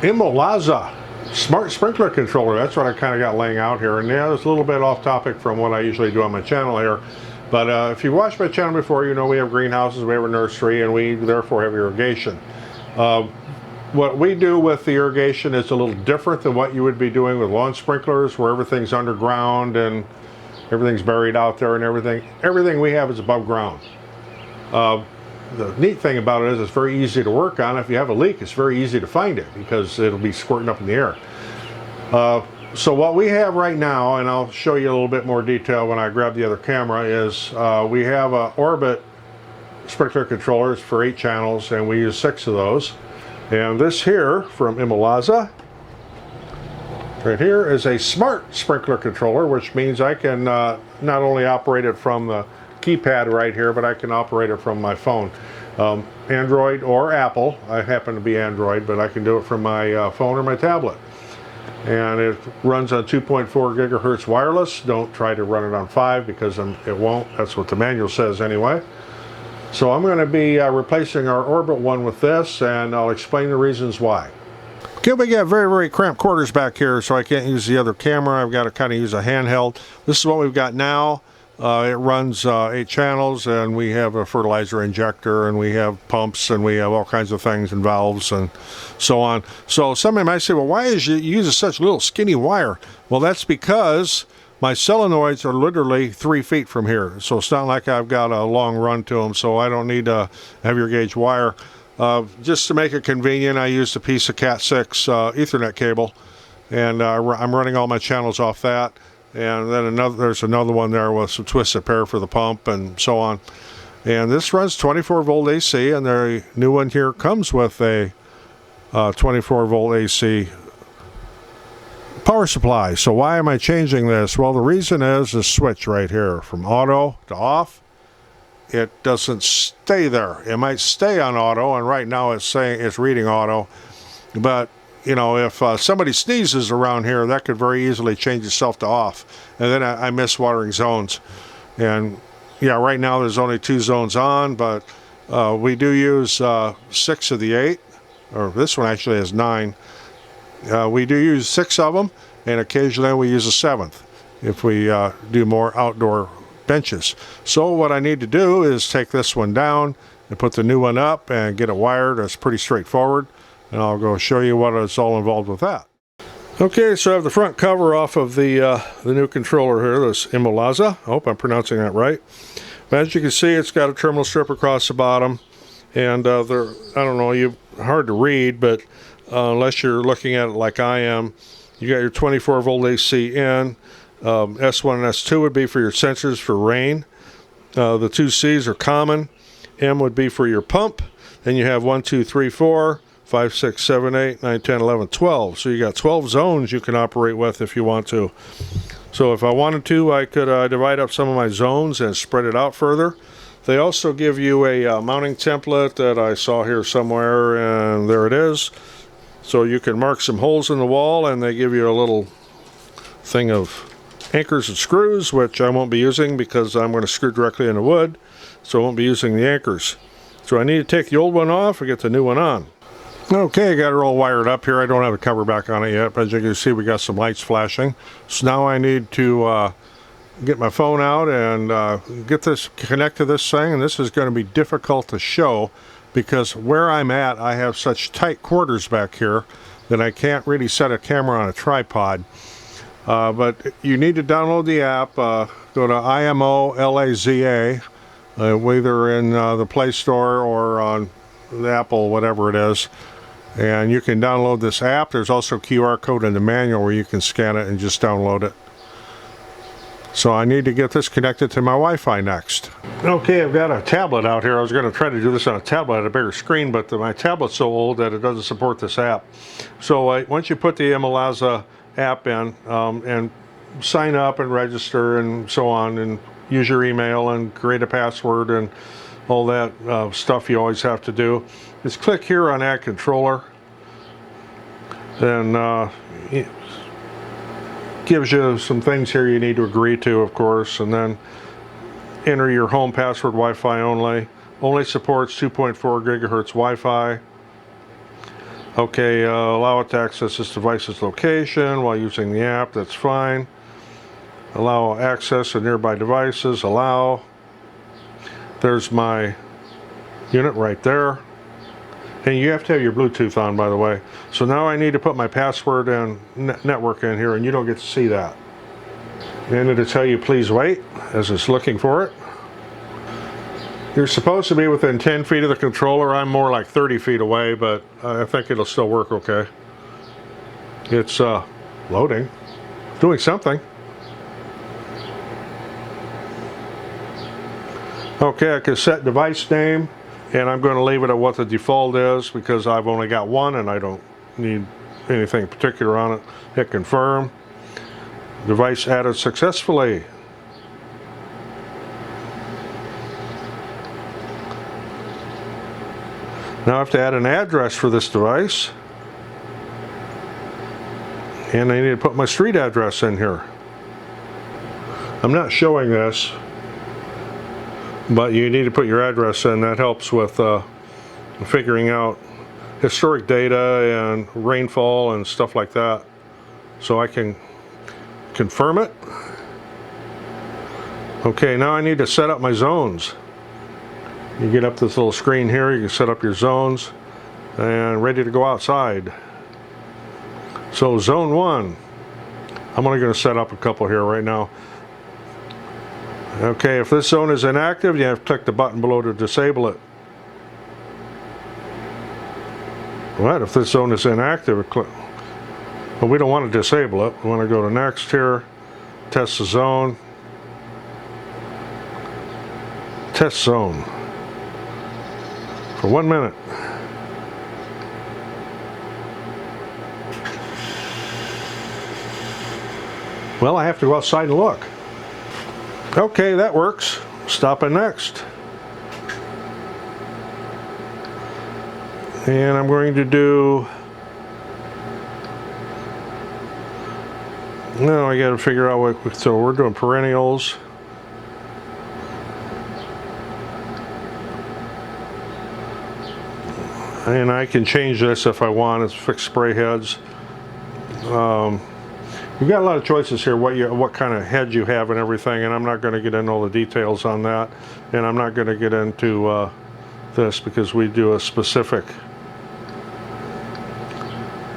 Imolaza Smart Sprinkler Controller. That's what I kind of got laying out here. And yeah, it's a little bit off topic from what I usually do on my channel here. But if you've watched my channel before, you know we have greenhouses, we have a nursery, and we therefore have irrigation. What we do with the irrigation is a little different than what you would be doing with lawn sprinklers, where everything's underground and everything's buried out there and everything. Everything we have is above ground. The neat thing about it is it's very easy to work on. If you have a leak, it's very easy to find it because it'll be squirting up in the air. So what we have right now, and I'll show you a little bit more detail when I grab the other camera, is we have Orbit sprinkler controllers for 8 channels, and we use 6 of those. And this here from Imolaza, right here, is a smart sprinkler controller, which means I can not only operate it from the keypad right here, but I can operate it from my phone. Android or Apple. I happen to be Android, but I can do it from my phone or my tablet. And it runs on 2.4 gigahertz wireless. Don't try to run it on 5 because it won't. That's what the manual says anyway. So I'm going to be replacing our Orbit one with this, and I'll explain the reasons why. Okay, we got very, very cramped quarters back here, so I can't use the other camera. I've got to kind of use a handheld. This is what we've got now. It runs 8 channels, and we have a fertilizer injector, and we have pumps, and we have all kinds of things and valves and so on. So somebody might say, well, why is you using such little skinny wire? Well, that's because my solenoids are literally 3 feet from here. So it's not like I've got a long run to them, so I don't need a heavier gauge wire. Just to make it convenient, I used a piece of Cat 6 Ethernet cable, and I'm running all my channels off that. And then there's another one there with some twisted pair for the pump and so on. And this runs 24 volt AC, and the new one here comes with a 24 volt AC power supply. So why am I changing this? Well, the reason is the switch right here from auto to off. It doesn't stay there. It might stay on auto, and right now it's saying it's reading auto, but you know, if somebody sneezes around here, that could very easily change itself to off. And then I miss watering zones. And yeah, right now there's only 2 zones on, but we do use 6 of the 8, or this one actually has 9. We do use 6 of them, and occasionally we use a 7th if we do more outdoor benches. So what I need to do is take this one down and put the new one up and get it wired. It's pretty straightforward. And I'll go show you what is all involved with that. Okay, so I have the front cover off of the new controller here, this Imolaza. I hope I'm pronouncing that right. But as you can see, it's got a terminal strip across the bottom. And I don't know, hard to read, but unless you're looking at it like I am, you got your 24 volt AC in. S1 and S2 would be for your sensors for rain. The 2 C's are common. M would be for your pump. Then you have 1, 2, 3, 4. 5, 6, 7, 8, 9, 10, 11, 12. So you got 12 zones you can operate with if you want to. So if I wanted to, I could divide up some of my zones and spread it out further. They also give you a mounting template that I saw here somewhere, and there it is. So you can mark some holes in the wall, and they give you a little thing of anchors and screws, which I won't be using because I'm going to screw directly into wood, so I won't be using the anchors. So I need to take the old one off and get the new one on. Okay, I got it all wired up here. I don't have the cover back on it yet, but as you can see, we got some lights flashing. So now I need to get my phone out and get this connect to this thing, and this is going to be difficult to show because where I'm at, I have such tight quarters back here that I can't really set a camera on a tripod. But you need to download the app. Go to Imolaza, either in the Play Store or on the Apple, whatever it is. And you can download this app. There's also a QR code in the manual where you can scan it and just download it. So I need to get this connected to my Wi-Fi next. Okay, I've got a tablet out here. I was going to try to do this on a tablet at a bigger screen, but my tablet's so old that it doesn't support this app. So once you put the Imolaza app in and sign up and register and so on, and use your email and create a password and all that stuff you always have to do, just click here on Add Controller, and it gives you some things here you need to agree to, of course, and then enter your home password. Wi-Fi only supports 2.4 gigahertz Wi-Fi. Okay, allow it to access this device's location while using the app. That's fine. Allow access to nearby devices. Allow. There's my unit right there. And you have to have your Bluetooth on, by the way. So now I need to put my password and network in here, and you don't get to see that. And it'll tell you please wait as it's looking for it. You're supposed to be within 10 feet of the controller. I'm more like 30 feet away, but I think it'll still work okay. It's loading, doing something. Okay, I can set device name, and I'm going to leave it at what the default is because I've only got one and I don't need anything particular on it. Hit confirm. Device added successfully. Now I have to add an address for this device, and I need to put my street address in here. I'm not showing this, but you need to put your address in. That helps with figuring out historic data and rainfall and stuff like that. So I can confirm it. Okay, now I need to set up my zones. You get up this little screen here, you can set up your zones and ready to go outside. So zone 1, I'm only going to set up a couple here right now. Okay, if this zone is inactive, you have to click the button below to disable it. What? If this zone is inactive, well, we don't want to disable it. We want to go to next here, test the zone, test zone for 1 minute. Well, I have to go outside and look. Okay, that works. Stop it next. And I'm going to do, no, I got to figure out what, so we're doing perennials. And I can change this if I want. It's fixed spray heads. You've got a lot of choices here, what kind of head you have and everything, and I'm not going to get into all the details on that, and I'm not going to get into this because we do a specific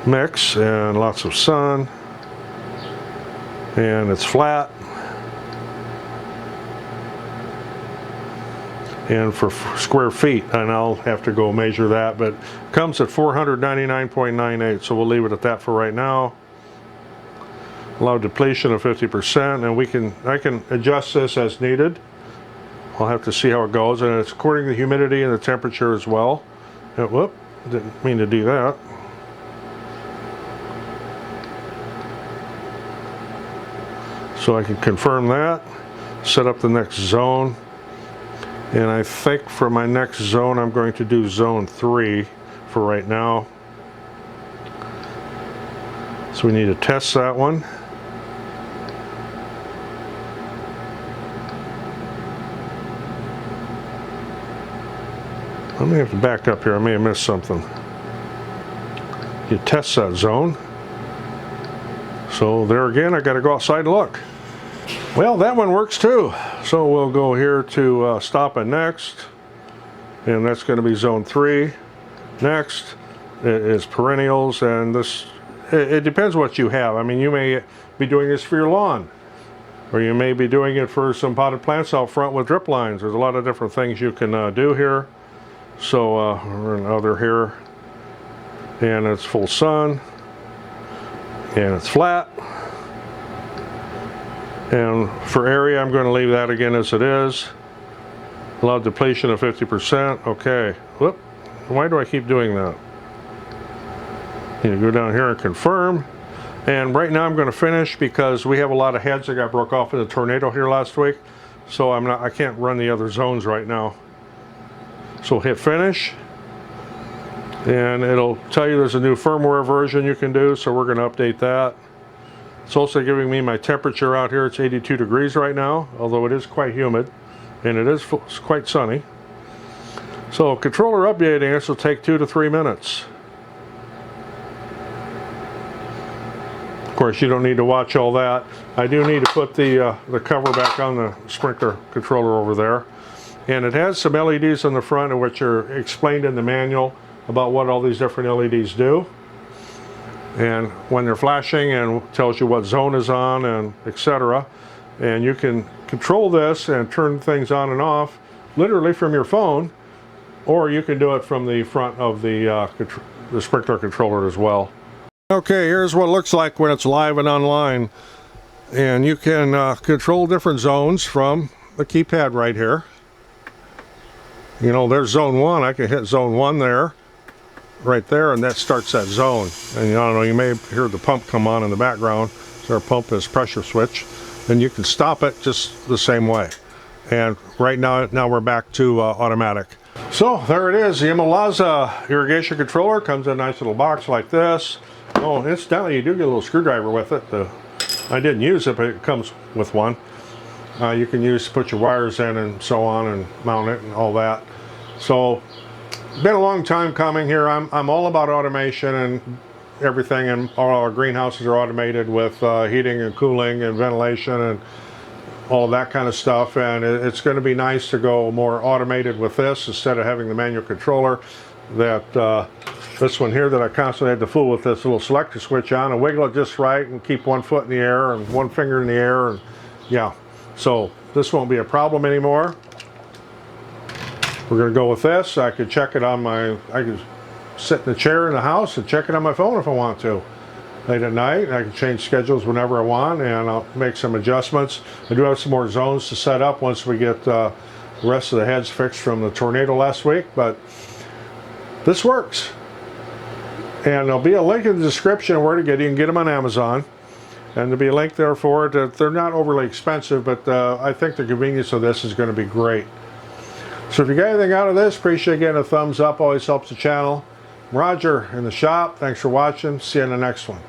mix and lots of sun, and it's flat, and for square feet, and I'll have to go measure that, but it comes at 499.98, so we'll leave it at that for right now. Allow depletion of 50%, and I can adjust this as needed. I'll have to see how it goes, and it's according to the humidity and the temperature as well. And, whoop, didn't mean to do that. So I can confirm that, set up the next zone, and I think for my next zone I'm going to do zone 3 for right now. So we need to test that one. I may have to back up here, I may have missed something. You test that zone. So there again, I got to go outside and look. Well, that one works too. So we'll go here to stop and next, and that's going to be zone 3. Next is perennials, and this, it depends what you have. I mean, you may be doing this for your lawn, or you may be doing it for some potted plants out front with drip lines. There's a lot of different things you can do here. So we're in other here, and it's full sun, and it's flat. And for area, I'm going to leave that again as it is. Allow depletion of 50%. Okay. Whoop. Why do I keep doing that? You go down here and confirm. And right now I'm going to finish because we have a lot of heads that got broke off in the tornado here last week. So I can't run the other zones right now. So hit finish, and it'll tell you there's a new firmware version you can do, so we're going to update that. It's also giving me my temperature out here. It's 82 degrees right now, although it is quite humid, and it's quite sunny. So controller updating, this will take 2 to 3 minutes. course, you don't need to watch all that. I do need to put the cover back on the sprinkler controller over there. And it has some LEDs on the front, which are explained in the manual about what all these different LEDs do. And when they're flashing, and tells you what zone is on, and etc. And you can control this and turn things on and off literally from your phone, or you can do it from the front of the sprinkler controller as well. Okay, here's what it looks like when it's live and online. And you can control different zones from the keypad right here. You know, there's zone 1. I can hit zone 1 there, right there, and that starts that zone. And I don't know, you may hear the pump come on in the background. So our pump is pressure switch. And you can stop it just the same way. And right now we're back to automatic. So there it is, the Imolaza Irrigation Controller. Comes in a nice little box like this. Oh, incidentally, you do get a little screwdriver with it. I didn't use it, but it comes with one. You can use to put your wires in and so on, and mount it and all that. So, been a long time coming here. I'm all about automation and everything, and all our greenhouses are automated with heating and cooling and ventilation and all that kind of stuff. And it's going to be nice to go more automated with this instead of having the manual controller. This one here that I constantly had to fool with this little selector switch on and wiggle it just right and keep one foot in the air and one finger in the air, and yeah. So this won't be a problem anymore. We're going to go with this. I could check it on I could sit in the chair in the house and check it on my phone if I want to. Late at night, I can change schedules whenever I want, and I'll make some adjustments. I do have some more zones to set up once we get the rest of the heads fixed from the tornado last week, but this works. And there'll be a link in the description of where to get it. You can get them on Amazon. And there'll be a link there for it. They're not overly expensive, but I think the convenience of this is going to be great. So if you got anything out of this, appreciate getting a thumbs up. Always helps the channel. I'm Roger in the shop. Thanks for watching. See you in the next one.